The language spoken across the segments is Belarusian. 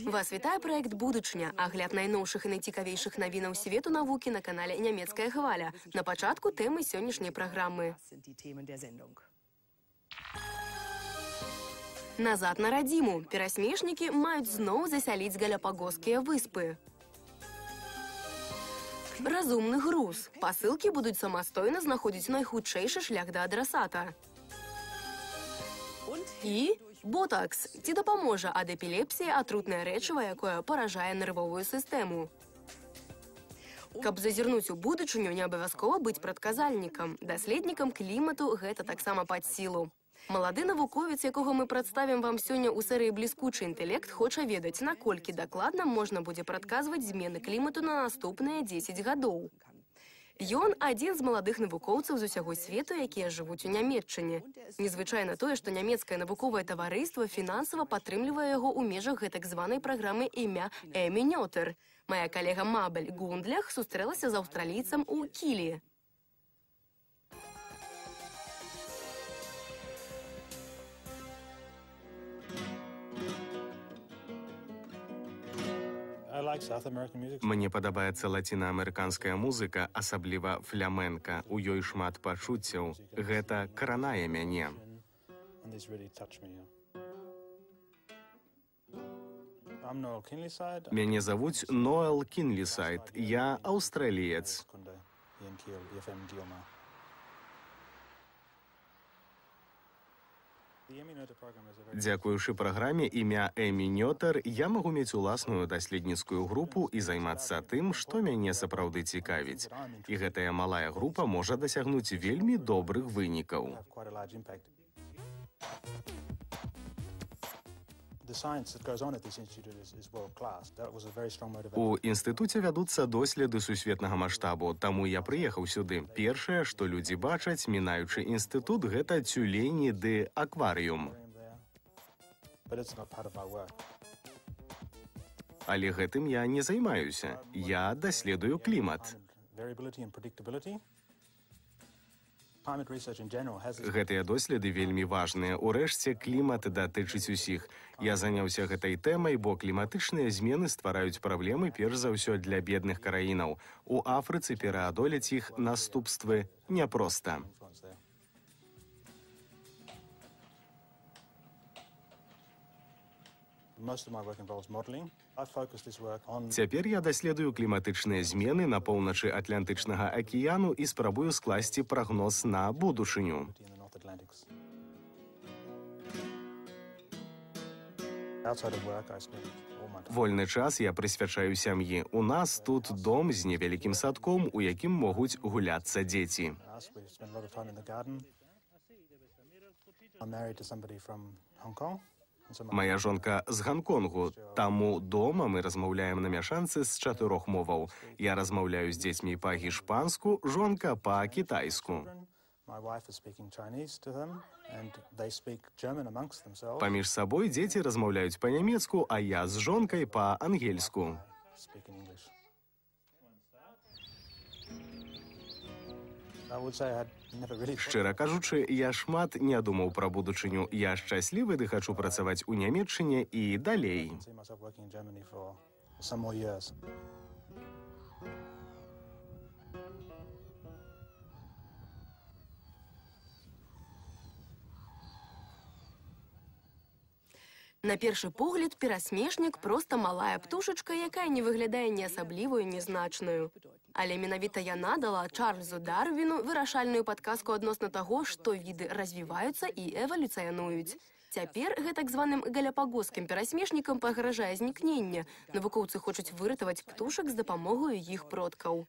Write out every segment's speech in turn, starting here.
Вас вітае проект «Будучня», агляд найноўшых і найцікавейшых навінаў свету навукі на канале «Нямецкая хваля». На пачатку тэмы сённяшняй праграмы. Назад на радзіму. Перасмешнікі маюць зноў засяліць галяпагоскія выспы. Разумны груз. Пасылкі будуць самастойна знаходзіць найхутчэйшы шлях да адрасата. І ботакс. Ці дапаможа ад эпілепсіі атрутнае рэчыва, якое паражае нервовую сістэму? Каб зазірнуць у будучыню, не абавязкова быць прадказальнікам. Даследнікам клімату гэта таксама пад сілу. Малады навуковец, якога мы прадставім вам сёння ў серыі «Бліскучы інтэлект», хоча ведаць, наколькі дакладна можна будзе прадказваць змены клімату на наступныя 10 гадоў. Ён адзін з маладых навукоўцаў з усяго свету, якія жывуць у Нямецчыне. Незвычайна тое, што нямецкае навуковае таварыства фінансава падтрымлівае яго ў межах гэтак званай праграмы імя Эми Нётер. Мая калега Мабель Гундлях сустрэлася з аўстралійцам у Кілі. Мне падабаецца лацінаамерыканская музыка, асабліва фляменка. У ёй шмат пачуццяў. Гэта кранае мяне. Мяне завуць Ноэл Кінлісайд. Я аўстраліец. Дзякуючы праграме імя Эми Нётер я магу мець уласную даследніцкую групу і займацца тым, што мяне сапраўды цікавіць. І гэтая малая група можа дасягнуць вельмі добрых вынікаў. У інстытуце вядуцца доследы сусветнага маштабу, таму я прыехаў сюды. Першае, што людзі бачаць, мінаючы інстытут, гэта цюлені ды акварыум. Але гэтым я не займаюся. Я даследую клімат. Гэтыя доследы вельмі важныя. Урэшце, клімат датычыць усіх. Я заняўся гэтай тэмай, бо кліматычныя змены ствараюць праблемы перш за ўсё для бедных краінаў. У Афрыцы пераадолець іх наступствы няпроста. Цяпер я даследую кліматычныя змены на поўначы Атлантычнага акіяну і спрабую скласці прагноз на будучыню. Вольны час я прысвячаю сям'і. У нас тут дом з невялікім садком, у якім могуць гуляцца дзеці. Мая жонка з Ганконгу, таму дома мы размаўляем на мяшанцы з 4 моваў. Я размаўляю з дзецьмі па-гішпанску, жонка па-кітайску. Паміж сабой дзеці размаўляюць па-нямецку, а я з жонкай па-ангельску. Шчыра кажучы, я шмат не думаў пра будучыню. Я шчаслівы ды хачу працаваць у Нямецчыне і далей. На першы погляд, перасмешнік проста малая птушачка, якая не выглядае ні асаблівую, ні значную. Але менавіта яна дала Чарльзу Дарвіну вырашальную падказку адносна таго, што віды развіваюцца і эвалюцыянуюць. Цяпер гэтак званым галяпагоскім перасмешнікам пагражае знікненне. Навукоўцы хочуць выратаваць птушак з дапамогаю іх продкаў.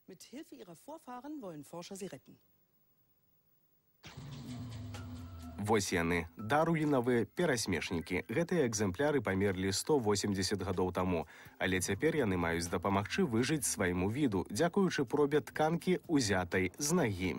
Вось яны, дарвінавыя перасмешнікі. Гэтыя экземпляры памерлі 180 гадоў таму, але цяпер яны маюць дапамагчы выжыць свайму віду, дзякуючы пробе тканкі, узятай з нагі.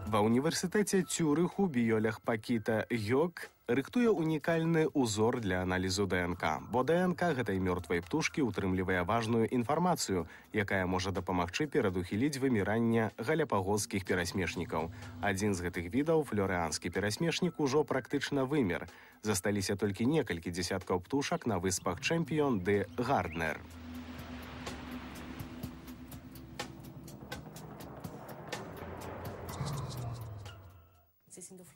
Ва ўніверсітэце Цюрыху біёлях Пакіта Гёк Рыхтуе унікальны ўзор для аналізу ДНК, бо ДНК гэтай мёртвай птушкі ўтрымлівае важную інфармацыю, якая можа дапамагчы перадухіліць выміранне галапагоскіх перасмешнікаў. Адзін з гэтых відаў, флёрыанскі перасмешнік, ужо практычна вымер. Засталіся толькі некалькі дзесяткаў птушак на выспах Чэмпіён ды Гарднер.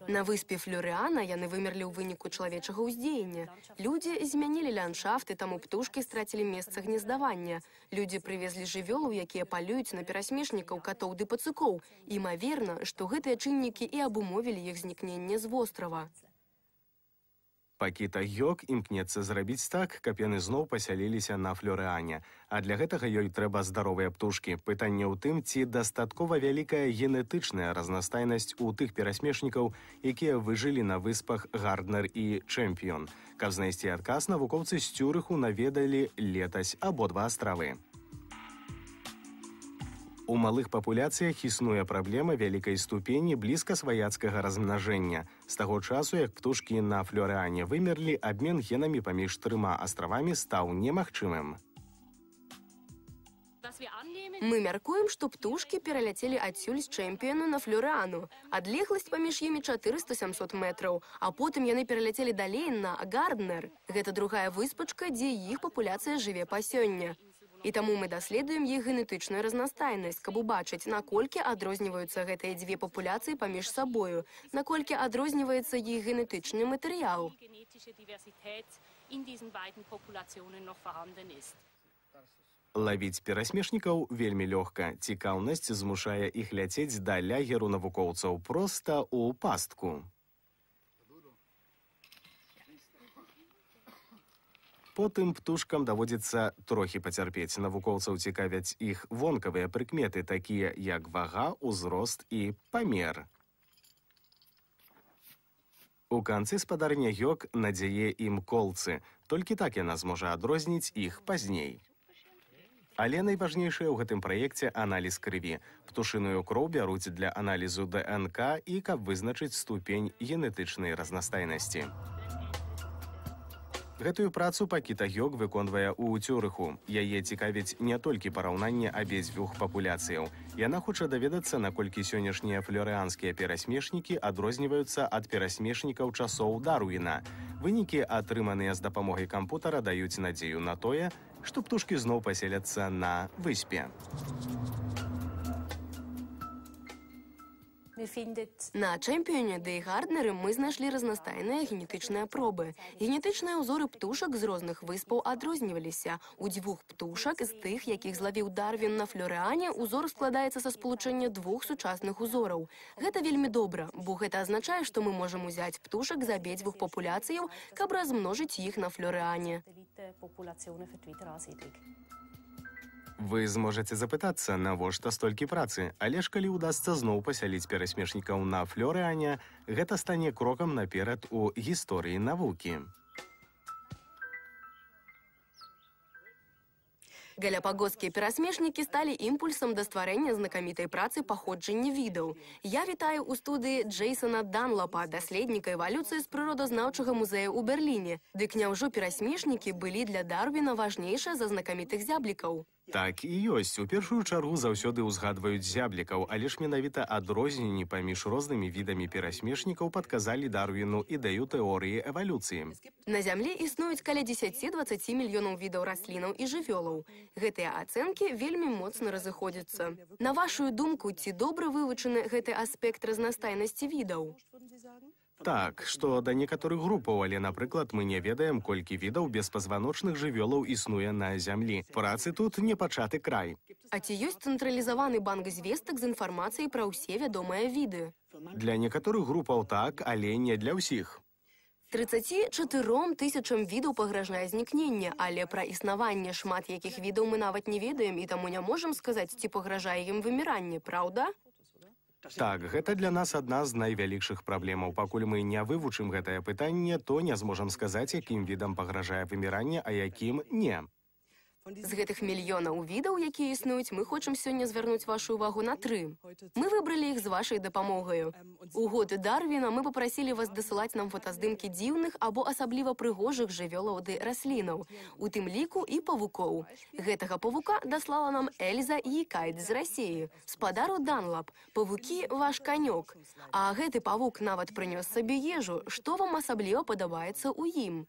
На выспе Флёрыана яны вымерлі ў выніку чалавечага ўздзеяння. Людзі змянілі ландшафт, і таму птушкі страцілі месца гнездавання. Людзі прывезлі жывёлаў, якія палююць на перасмешнікаў, катоў ды пацукоў. Імаверна, што гэтыя чыннікі і абумовілі іх знікненне з вострава. Пакіта Гёк імкнецца зрабіць так, каб яны зноў пасяліліся на Флёрыане. А для гэтага ёй трэба здаровыя птушкі. Пытанне ў тым, ці дастаткова вялікая генетычная разнастайнасць у тых перасмешнікаў, якія выжылі на выспах Гарднер і Чэмпіён. Каб знайсці адказ, навукоўцы з Цюрыху наведалі летась абодва астравы. У малых папуляцыях існуе праблема вялікай ступені блізка сваяцкага размнажэння. З таго часу, як птушкі на Флёрыане вымерлі, абмен генамі паміж трыма астравамі стаў немагчымым. Мы мяркуем, што птушкі пераляцелі адсюль з Чэмпіёну на Флёрыану. Адлегласць паміж імі 400-700 метраў, а потым яны пераляцелі далей на Гарднер. Гэта другая выспачка, дзе іх папуляцыя жыве па сёння. І таму мы даследуем іх генетычную разнастайнасць, каб убачыць, наколькі адрозніваюцца гэтыя дзве папуляцыі паміж сабою, наколькі адрозніваецца іх генетычны матэрыял. Лавіць перасмешнікаў вельмі лёгка. Цікаўнасць змушае іх ляцець да лягеру навукоўцаў проста ў пастку. Потым птушкам даводзіцца трохі пацярпець. Навукоўцаў цікавяць іх вонкавыя прыкметы, такія як вага, узрост і памер. У канцы спадарня Гёк надзяе ім колцы. Толькі так яна зможа адрозніць іх пазней. Але найважнейшае ў гэтым праекце аналіз крыві. Птушыную кроў бяруць для аналізу ДНК і каб вызначыць ступень генетычнай разнастайнасці. Гэтую працу Пакіта Гёк выконвае ў Цюрыху. Яе цікавіць не толькі параўнанне абедзвюх папуляцыяў. Яна хоча даведацца, наколькі сённяшнія флёрыанскія перасмешнікі адрозніваюцца ад перасмешнікаў часоў Дарвіна. Вынікі, атрыманыя з дапамогай кампутара, даюць надзею на тое, што птушкі зноў паселяцца на выспе. На Чэмпіёне ды Гарднеры мы знайшлі разнастайныя генетычныя пробы. Генетычныя ўзоры птушак з розных выспаў адрозніваліся. У дзвюх птушак з тых, якіх злавіў Дарвін на Флёрыане, узор складаецца са спалучэння двух сучасных узораў. Гэта вельмі добра, бо гэта азначае, што мы можам узяць птушак з абедзвюх папуляцыяў, каб размножыць іх на Флёрыане. Вы зможаце запытацца, навошта столькі працы, але ж калі ўдасца зноў пасяліць перасмешнікаў на Флёрыане, гэта стане крокам наперад у гісторыі навукі. Галапагоскія перасмешнікі сталі імпульсам да стварэння знакамітай працы паходжання відаў. Я вітаю ў студыі Джейсона Данлапа, даследніка эвалюцыі з прыродазнаўчага музея ў Берліне. Дык няўжо перасмешнікі былі для Дарвіна важнейшыя за знакамітых зяблікаў? Так і ёсць. У першую чаргу заўсёды ўзгадваюць зяблікаў, але ж менавіта адрозненні паміж рознымі відамі перасмешнікаў падказалі Дарвіну ідэю тэорыі эвалюцыі. На Зямлі існуюць каля 10-20 мільёнаў відаў раслінаў і жывёлаў. Гэтыя ацэнкі вельмі моцна разыходзяцца. На вашую думку, ці добра вывучаны гэты аспект разнастайнасці відаў? Так, што да некаторых групаў, але, напрыклад, мы не ведаем, колькі відаў беспазваночных жывёлаў існуе на Зямлі. Працы тут не пачаты край. А ці ёсць цэнтралізаваны банк звестак з інфармацыяй пра ўсе вядомыя віды? Для некаторых групаў так, але не для ўсіх. 34 тысячам відаў пагражае знікненне, але пра існаванне шмат якіх відаў мы нават не ведаем і таму не можам сказаць, ці пагражае ім выміранне, праўда? Так, гэта для нас адна з найвялікшых праблемаў. Пакуль мы не вывучым гэтае пытанне, то не зможам сказаць, якім відам пагражае выміранне, а якім не. З гэтых мільёнаў відаў, якія існуюць, мы хочам сёння звярнуць вашу увагу на 3. Мы выбралі іх з вашай дапамогаю. У год Дарвіна мы папрасілі вас дасылаць нам фотаздымкі дзіўных або асабліва прыгожых жывёлаў ды раслінаў, у тым ліку і павукоў. Гэтага павука даслала нам Эльза Якайт з Расіі. Спадару Данлап, павукі ваш канёк. А гэты павук нават прынёс сабе ежу. Што вам асабліва падабаецца ў ім?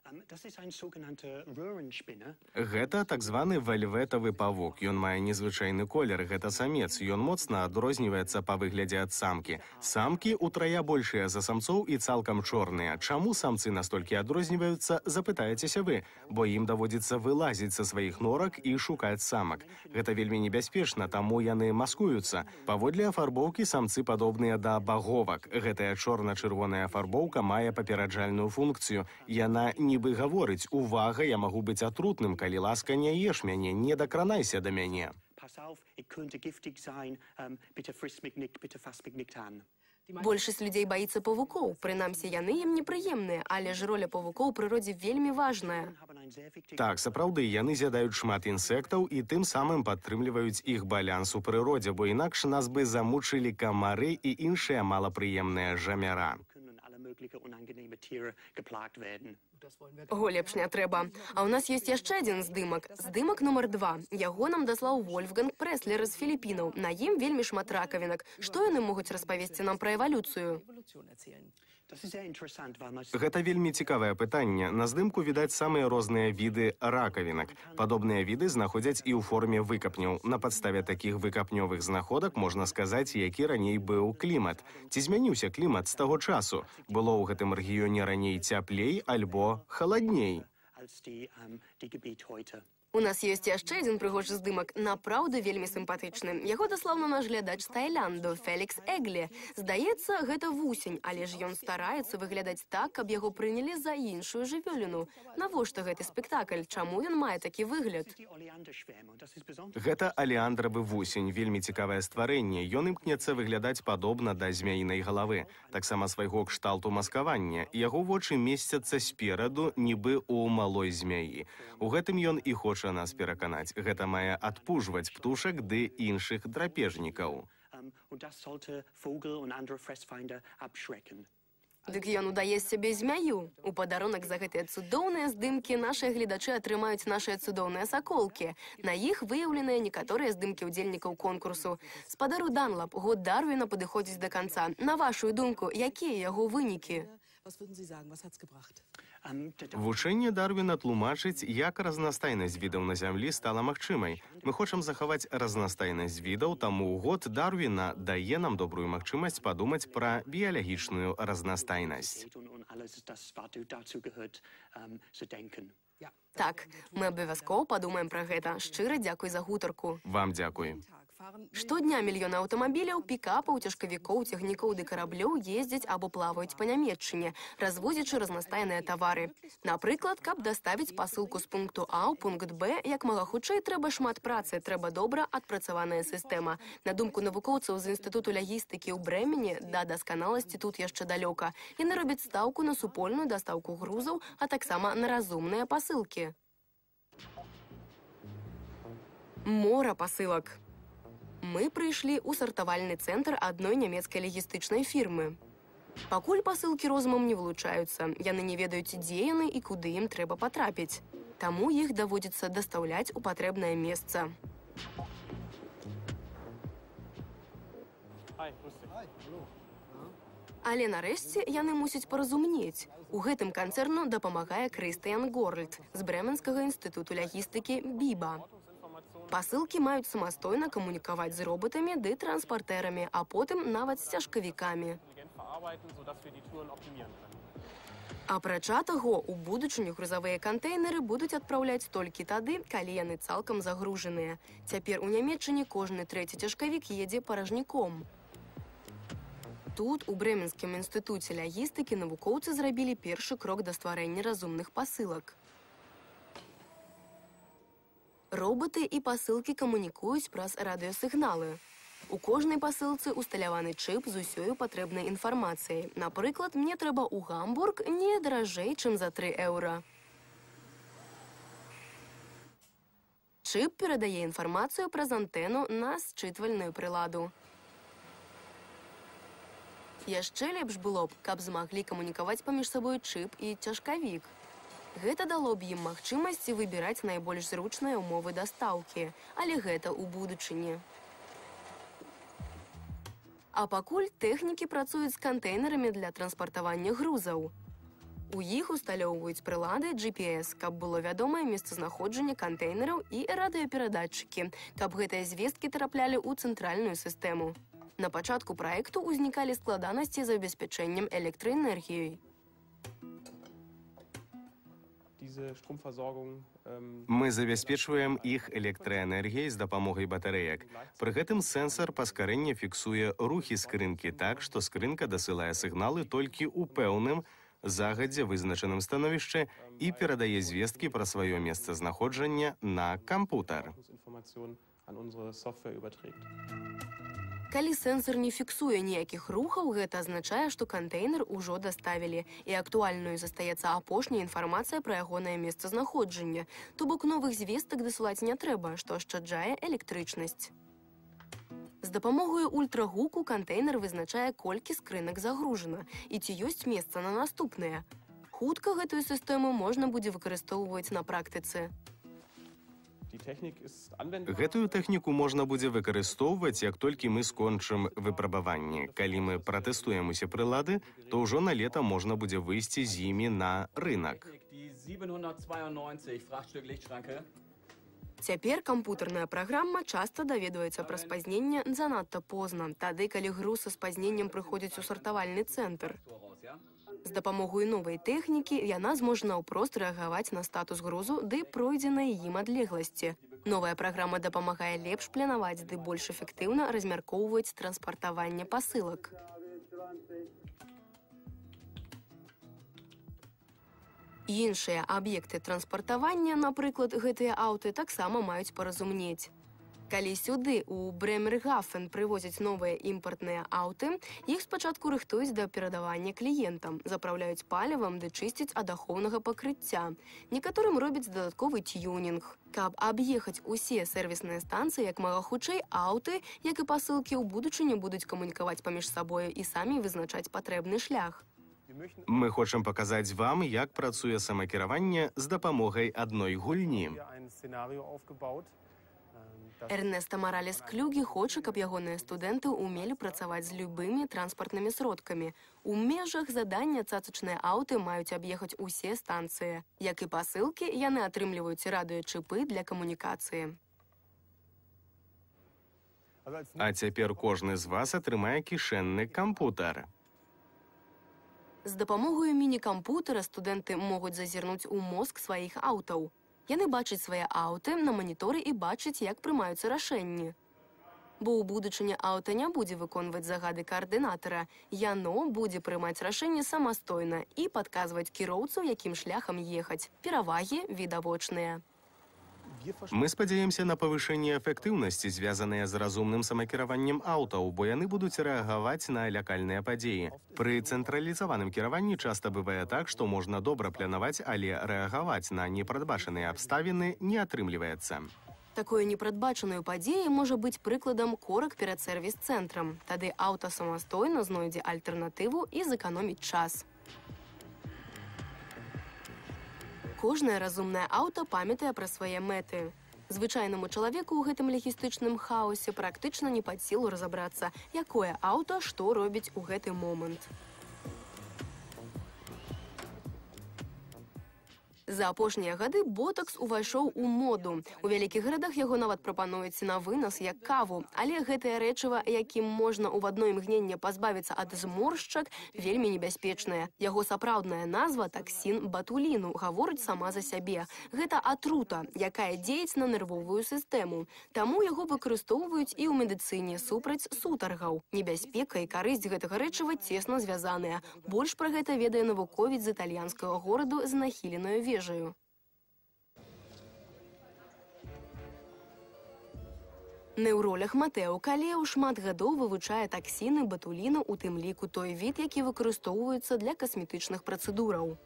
Гэта так званы вельветавы павук. Ён мае незвычайны колер, гэта самец. Ён моцна адрозніваецца па выглядзе ад самкі. Самкі утрая большыя за самцоў і цалкам чорныя. Чаму самцы настолькі адрозніваюцца, запытаецеся вы, бо ім даводзіцца вылазіць са сваіх норак і шукаць самак. Гэта вельмі небяспечна, таму яны маскуюцца. Паводле афарбоўкі самцы падобныя да баговак. Гэтая чорна-чырвоная афарбоўка мае папераджальную функцію. Яна нібы гаворыць: увага, я магу быць атрутным, калі ласка, не еш мяне, не дакранайся да мяне. Большасць людзей баіцца павукоў, прынамсі яны ім непрыемныя, але ж роля павукоў у прыродзе вельмі важная. Так, сапраўды, яны з'ядаюць шмат інсектаў і тым самым падтрымліваюць іх баланс у прыродзе, бо інакш нас бы замучылі камары і іншыя малапрыемныя жамяра. О, лепш не трэба. А ў нас ёсць яшчэ адзін здымак. Здымак нумар 2. Яго нам даслаў Вольфганг Прэслер з Філіпінаў. На ім вельмі шмат ракавінак. Што яны могуць распавесці нам пра эвалюцыю? Гэта вельмі цікавае пытанне. На здымку відаць самыя розныя віды ракавінак. Падобныя віды знаходзяць і ў форме выкапняў. На падставе такіх выкапнёвых знаходак можна сказаць, які раней быў клімат. Ці змяніўся клімат з таго часу? Было ў гэтым рэгіёне раней цяплей альбо халадней? У нас ёсць яшчэ адзін прыгожы здымак, напраўду вельмі сімпатычны. Яго даслаў нам наш глядач з Таіланду, Фелікс Эглі. Здаецца, гэта вусень, але ж ён стараецца выглядаць так, каб яго прынялі за іншую жывёліну. Навошта гэты спектакль? Чаму ён мае такі выгляд? Гэта алеандравы вусень, вельмі цікавае стварэнне. Ён імкнецца выглядаць падобна да змяінай галавы. Таксама свайго кшталту маскавання. Яго вочы месцяцца спераду, нібы ў малой змяі. У гэтым ён і хоча нас пераканаць. Гэта мае адпужваць птушак ды іншых драпежнікаў. Дык ён удае з сябе змяю. У падарунак за гэтыя цудоўныя здымкі нашыя гледачы атрымаюць нашыя цудоўныя саколкі. На іх выяўленыя некаторыя здымкі ўдзельнікаў конкурсу. Спадару Данлап, год Дарвіна падыходзіць да канца. На вашу думку, якія яго вынікі? Вучэнне Дарвіна тлумачыць, як разнастайнасць відаў на зямлі стала магчымай. Мы хочам захаваць разнастайнасць відаў, таму год Дарвіна дае нам добрую магчымасць падумаць пра біялагічную разнастайнасць. Так, мы абавязкова падумаем пра гэта. Шчыра дзякуй за гутарку. Вам дзякуй. Штодня мільёны аўтамабіляў, пікапаў, цяжкавікоў, цягнікоў ды караблёў ездзяць або плаваюць па Нямецчыне, развозячы разнастайныя тавары. Напрыклад, каб даставіць пасылку з пункту А ў пункт Б, як мага хутчэй трэба шмат працы, трэба добра адпрацаваная сістэма. На думку навукоўцаў з Інстытуту лагістыкі ў Брэмене, да дасканаласці тут яшчэ далёка. Яны робяць стаўку на супольную дастаўку грузаў, а таксама на разумныя пасылкі. Мора пасылак. Мы прыйшлі ў сартавальны цэнтр адной нямецкай лагістычнай фірмы. Пакуль пасылкі розумам не вылучаюцца, яны не ведаюць, дзе яны і куды ім трэба патрапіць. Таму іх даводзіцца дастаўляць у патрэбнае месца. Але нарэшце яны мусяць паразумнець. У гэтым канцэрну дапамагае Крыстыян Горльд з Брэменскага інстытуту лагістыкі БІБА. Пасылкі маюць самастойна камунікаваць з робатамі ды транспартэрамі, а потым нават з цяжкавікамі. Апрача таго, у будучыню грузавыя кантэйнеры будуць адпраўляць толькі тады, калі яны цалкам загружаныя. Цяпер у Нямецчыне кожны трэці цяжкавік едзе паражніком. Тут, у Брэменскім інстытуце лагістыкі, навукоўцы зрабілі першы крок да стварэння разумных пасылак. Роботы і пасылкі камунікуюць праз радыёсігналы. У кожнай пасылцы усталяваны чып з усёю патрэбнай інфармацыяй. Напрыклад, мне трэба ў Гамбург не даражэй, чым за 3 еўра. Чып перадае інфармацыю праз антэну на счытвальную прыладу. Яшчэ лепш было б, каб змаглі камунікаваць паміж сабой чып і цяжкавік. Гэта дало б ім магчымасць выбіраць найбольш зручныя ўмовы дастаўкі, але гэта ў будучыні. А пакуль тэхнікі працуюць з кантэйнерамі для транспартавання грузаў. У іх усталёўваюць прылады GPS, каб было вядомае месцазнаходжанне кантэйнераў і радыёперадатчыкі, каб гэтыя звесткі траплялі ў цэнтральную сістэму. На пачатку праекту ўзнікалі складанасці з забеспячэннем электраэнергіяй. Мы забяспечваем іх электраэнергіяй з дапамогай батарэек. Пры гэтым сэнсар паскарэння фіксуе рухі скрынкі так, што скрынка дасылае сігналы толькі ў пэўным, загадзя вызначаным становішчы і перадае звесткі пра сваё месцазнаходжанне на кампутар. Калі сэнсар не фіксуе ніякіх рухаў, гэта азначае, што кантэйнер ужо даставілі, і актуальнаю застаецца апошняя інфармацыя пра ягонае месцазнаходжанне, то бок новых звестак дасылаць не трэба, што ашчаджае электрычнасць. З дапамогай ультрагуку кантэйнер вызначае, колькі скрынак загружана і ці ёсць месца на наступныя. Хутка гэтую сістэму можна будзе выкарыстоўваць на практыцы. Гэтую тэхніку можна будзе выкарыстоўваць, як толькі мы скончым выпрабаванне. Калі мы пратэстуем усе прылады, то ўжо на лета можна будзе выйсці з імі на рынак. Цяпер кампутарная праграма часта даведваецца пра спазненне занадта позна, тады, калі груз са спазненнем прыходзіць у сартавальны цэнтр. З дапамогай новай тэхнікі яна зможа наўпрост рэагаваць на статус грузу ды пройдзенай ім адлегласці. Новая праграма дапамагае лепш планаваць ды больш эфектыўна размяркоўваць транспартаванне пасылак. Іншыя аб'екты транспартавання, напрыклад, гэтыя аўты таксама маюць паразумнець. Калі сюды, у Брэмергафен, прывозяць новыя імпартныя аўты, іх спачатку рыхтуюць да перадавання кліентам, запраўляюць палівам ды чысцяць ад ахоўнага пакрыцця. Некаторым робяць дадатковы тюнінг. Каб аб'ехаць усе сервісныя станцыі як мага хутчэй, аўты, як і пасылкі ў будучыні будуць камунікаваць паміж сабою і самі вызначаць патрэбны шлях. Мы хочам паказаць вам, як працуе самакіраванне з дапамогай адной гульні. Эрнеста Маралес-Клюгі хоча, каб ягоныя студэнты ўмелі працаваць з любымі транспартнымі сродкамі. У межах задання цацачныя аўты маюць аб'ехаць усе станцыі. Як і пасылкі, яны атрымліваюць радыёчыпы для камунікацыі. А цяпер кожны з вас атрымае кішэнны кампутар. З дапамогаю міні-кампутара студэнты могуць зазірнуць у мозг сваіх аўтаў. Яны бачаць свае аўты на маніторы і бачаць, як прымаюцца рашэнні. Бо ў будучыні аўта не будзе выконваць загады каардынатара. Яно будзе прымаць рашэнне самастойна і падказваць кіроўцу, якім шляхам ехаць. Перавагі відавочныя. Мы спадзяемся на павышэнне эфектыўнасці, звязаныя з разумным самакіраваннем аўтаў, бо яны будуць рэагаваць на лякальныя падзеі. Пры цэнтралізаваным кіраванні часта бывае так, што можна добра планаваць, але рэагаваць на непрадбачаныя абставіны не атрымліваецца. Такое непрадбачаную падзею можа быць прыкладам корак перад сервіс-цэнтрам. Тады аўта самастойна знойдзе альтэрнатыву і зэканоміць час. Кожнае разумнае аўта памятае пра свае мэты. Звычайнаму чалавеку ў гэтым лагістычным хаосе практычна не пад сілу разабрацца, якое аўта што робіць у гэты момант. За апошнія гады ботакс увайшоў у моду. У вялікіх гарадах яго нават прапануюць на вынас як каву, але гэтае рэчыва, якім можна ў адно імгненне пазбавіцца ад зморшчак, вельмі небяспечнае. Яго сапраўдная назва таксін батуліну гаворыць сама за сябе. Гэта атрута, якая дзеяць на нервовую сістэму. Таму яго выкарыстоўваюць і ў медыцыне супраць сутаргаў. Небяспека і карысць гэтага рэчыва цесна звязаныя. Больш пра гэта ведае навуковец з італьянскага гораду з нахіленаю вежаю. Неўролаг Матэо Калеў шмат гадоў вывучае таксіны батуліну, у тым ліку той від, які выкарыстоўваецца для касметычных працэдураў.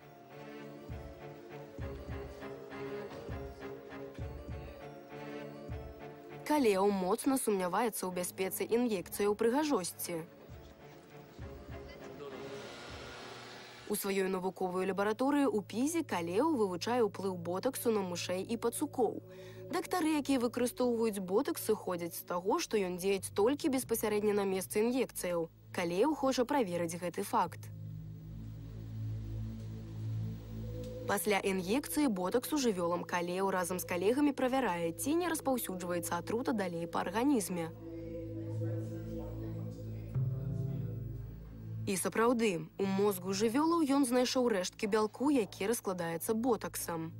Калео моцна сумняваецца ў бяспецы ін'екцыі ў прыгажосці. У сваёй навуковай лабараторыі ў Пізе Калео вывучае ўплыў ботаксу на мышэй і пацукоў. Дактары, якія выкарыстоўваюць ботакс, сыходзяць з таго, што ён дзеюць толькі беспасярэдня на месцы ін'екцыяў. Калео хоча праверыць гэты факт. Пасля ін'екцыі ботаксу жывёлам Калео разам з калегамі правярае, ці не распаўсюджваецца атрута далей па арганізме. І сапраўды, у мозгу жывёлаў ён знайшоў рэшткі бялку, які раскладаецца ботаксам.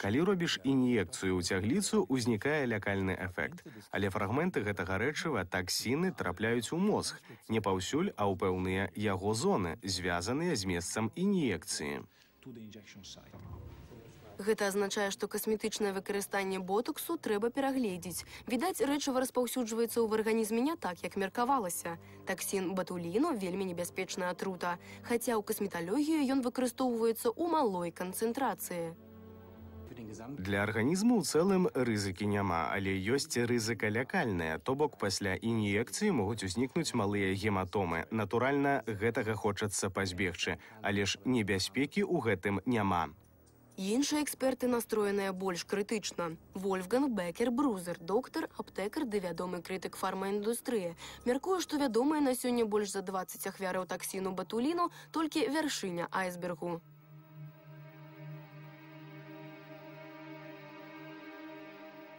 Калі робіш ін'екцыю ў цягліцу, узнікае лякальны эфект. Але фрагменты гэтага рэчыва, таксіны, трапляюць у мозг. Не паўсюль, а ў пэўныя яго зоны, звязаныя з месцам ін'екцыі. Гэта азначае, што касметычнае выкарыстанне ботаксу трэба перагледзець. Відаць, рэчыва распаўсюджваецца ў арганізме не так, як меркавалася. Таксін батуліну вельмі небяспечная атрута, хаця ў касметалогіі ён выкарыстоўваецца ў малой канцэнтрацыі. Для арганізму ў цэлым рызыкі няма, але ёсць рызыка лякальная, то бок пасля ін'екцыі могуць узнікнуць малыя гематомы. Натуральна, гэтага хочацца пазбегчы, але ж небяспекі ў гэтым няма. Іншыя эксперты настроеныя больш крытычна. Вольфганг Бекер-Брузер, доктар, аптэкар ды вядомы крытык фармаіндустрыі, мяркуе, што вядомыя на сёння больш за 20 ахвяраў таксіну батуліну толькі вяршыня айсбергу.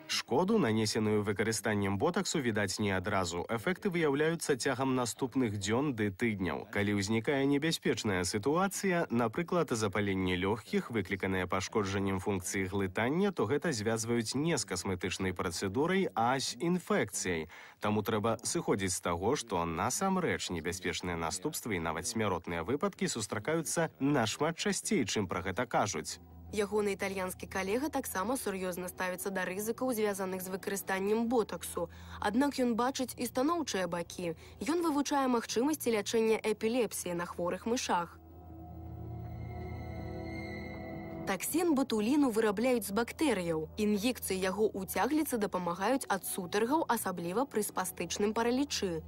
Шкоду, нанесеную выкарыстаннем ботаксу, відаць не адразу. Эфекты выяўляюцца цягам наступных дзён ды тыдняў. Калі ўзнікае небяспечная сітуацыя, напрыклад, запаленне лёгкіх, выкліканае пашкоджаннем функцыі глытання, то гэта звязваюць не з касметычнай працэдурай, а з інфекцыяй. Таму трэба сыходзіць з таго, што насамрэч небяспечныя наступствы і нават смяротныя выпадкі сустракаюцца нашмат часцей, чым пра гэта кажуць. Ягоны італьянскі калега таксама сур'ёзна ставіцца да рызыкаў, звязаных з выкарыстаннем ботаксу. Аднак ён бачыць і станоўчыя бакі. Ён вывучае магчымасці лячэння эпілепсіі на хворых мышах. Таксін батуліну вырабляюць з бактэрыяў. Ін'екцыі яго ў цягліцы дапамагаюць ад сутаргаў, асабліва пры спастычным паралічы.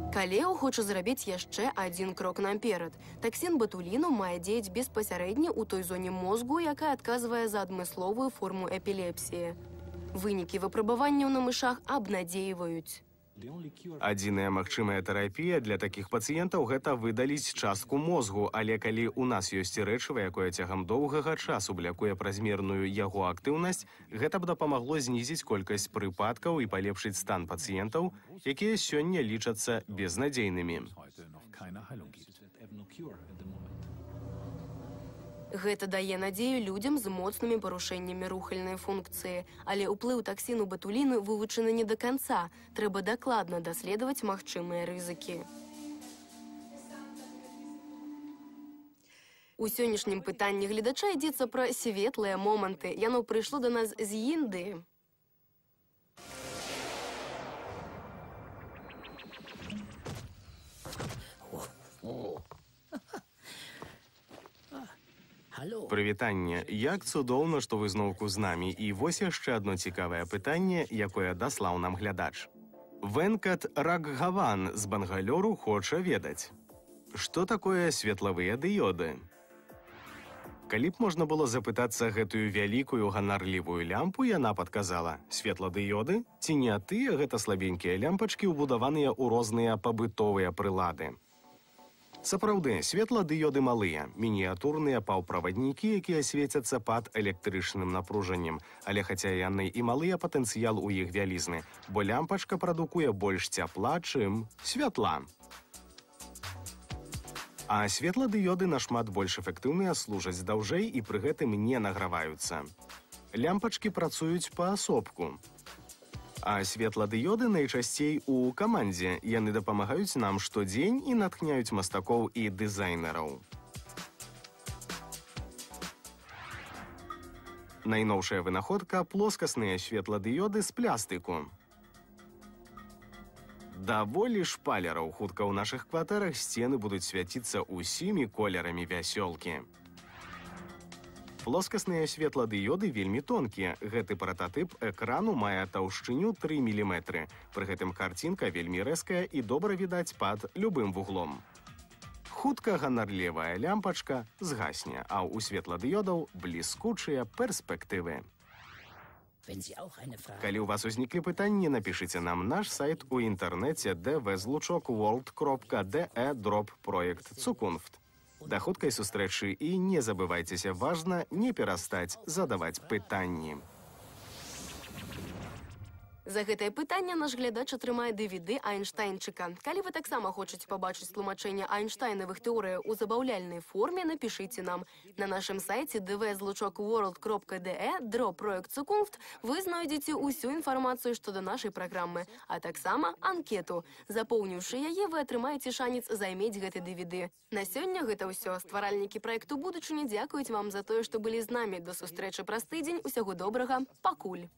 Калео хоча зрабіць яшчэ адзін крок наперад. Таксін батуліну мае дзеяць беспасярэдне ў той зоне мозгу, якая адказвае за адмысловую форму эпілепсіі. Вынікі выпрабаванняў на мышах абнадзейваюць. Адзіная магчымая тэрапія для такіх пацыентаў – гэта выдаліць частку мозгу, але калі ў нас ёсць рэчыва, якое цягам доўгага часу блякуе празмерную яго актыўнасць, гэта б дапамагло знізіць колькасць прыпадкаў і палепшыць стан пацыентаў, якія сёння лічацца безнадзейнымі. Гэта дае надзею людзям з моцнымі парушэннямі рухальнай функцыі, але ўплыў таксіну батуліны вывучаны не да канца. Трэба дакладна даследаваць магчымыя рызыкі. У сённяшнім пытанні гледача ідзецца пра светлыя моманты. Яно прыйшло да нас з Індыі. Прывітанне. Як цудоўна, што вы зноўку з намі. І вось яшчэ адно цікавае пытанне, якое даслаў нам глядач. Венкат Рагхаван з Бангалёру хоча ведаць. Што такое светлавыя дыёды? Калі б можна было запытацца гэтую вялікую ганарлівую лямпу, яна падказала: светладыёды? Ці не тыя гэта слабенькія лямпачкі, убудаваныя ў розныя пабытовыя прылады? Сапраўды, светладыёды малыя, мініятурныя паўправаднікі, якія свецяцца пад электрычным напружаннем. Але хаця яны і малыя, патэнцыял у іх вялізны, бо лямпачка прадукуе больш цяпла, чым святла. А светладыёды нашмат больш эфектыўныя, служаць даўжэй і пры гэтым не награваюцца. Лямпачкі працуюць паасобку. А светладыёды найчасцей у камандзе. Яны дапамагаюць нам штодзень і натхняюць мастакоў і дызайнераў. Найноўшая вынаходка – плоскасныя светладыёды з плястыку. Даволі шпалераў. Хутка ў нашых кватэрах сцены будуць свяціцца ўсімі колерамі вясёлкі. Плоскасныя светладыёды вельмі тонкія. Гэты прататып экрану мае таўшчыню 3 мм. Пры гэтым карцінка вельмі рэзкая і добра відаць пад любым вуглом. Хутка ганарлівая лямпачка згасне, а ў светладыёдаў бліскучыя перспектывы. Калі ў вас узніклі пытанні, напішыце нам наш сайт у інтэрнэце dvzluchokworld.de/проект Zukunft. Да хуткай сустрэчы і не забывайцеся, важна не перастаць задаваць пытанні. За гэтае пытанне наш глядач атрымае DVD Айнштайнчыка. Калі вы таксама хочаце пабачыць тлумачэнне айнштайнавых тэорый у забаўляльнай форме, напішыце нам. На нашым сайце dvzluchokworld.de/проект Zukunft вы знойдзеце ўсю інфармацыю што да нашай праграмы, а таксама анкету. Запоўніўшы яе, вы атрымаеце шанец займець гэты DVD. На сёння гэта ўсё. Стваральнікі праекту будучыні дзякуюць вам за тое, што былі з намі. До сустрэчы праз тыдзень. Усяго добрага. Пакуль.